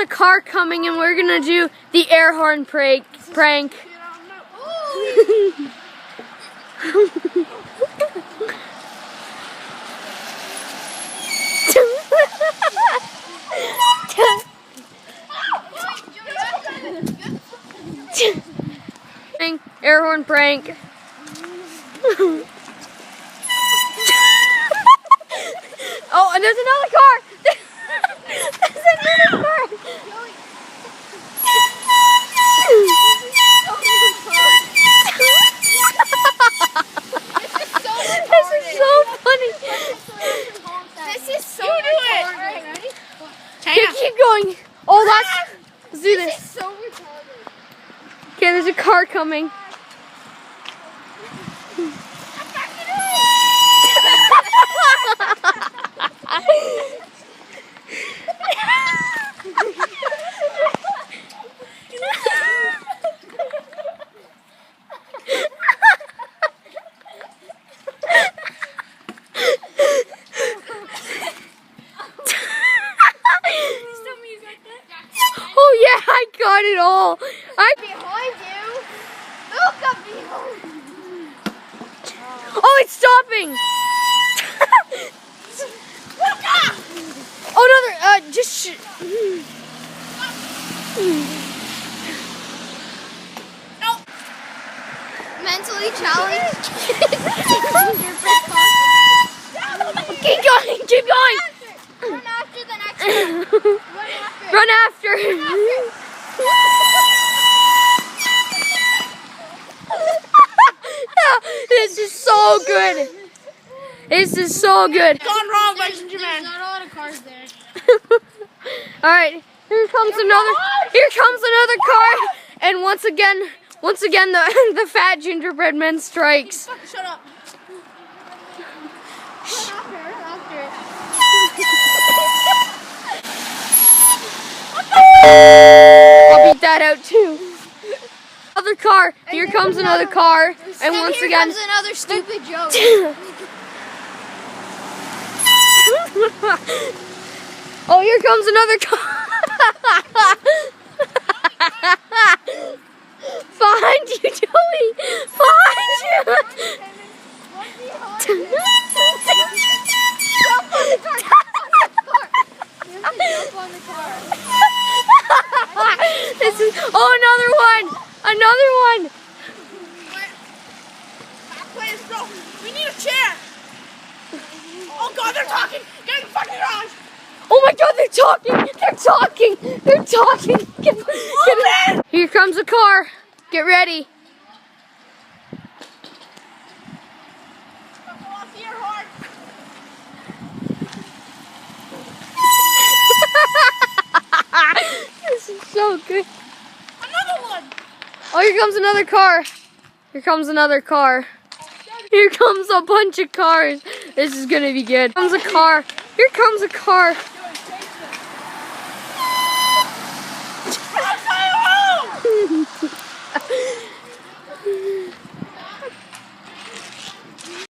a car coming and we're gonna do the air horn prank. Air horn prank. Oh, and there's another car. There's another car. This is so funny. This is so retarded. Keep going. Oh, let's do this. This is so retarded. Okay, there's a car coming. Oh yeah, I got it all. Behind you. Look up behind you. Oh, it's stopping. Look up. Oh, another. Nope. Mentally challenged. Keep going. Keep going. Run after the next one. Run after. This is so good. This is so good. Gone wrong, ladies and gentlemen. There's not a lot of cars there. All right, here comes another car, and once again, the fat gingerbread man strikes. Shut up. Run after it. I'll beat that out too. Another car. Here comes another car, and once here again. comes another stupid joke. Oh, here comes another car. Find you, Joey. Find you. This is another one. Another one. We need a chair. Oh God, they're talking. Get in the fucking garage. Oh my God, they're talking. They're talking. They're talking. Get in. Here comes a car. Get ready. This is so good. Another one. Oh, here comes another car. Here comes another car. Here comes a bunch of cars. This is gonna be good. Here comes a car. Here comes a car.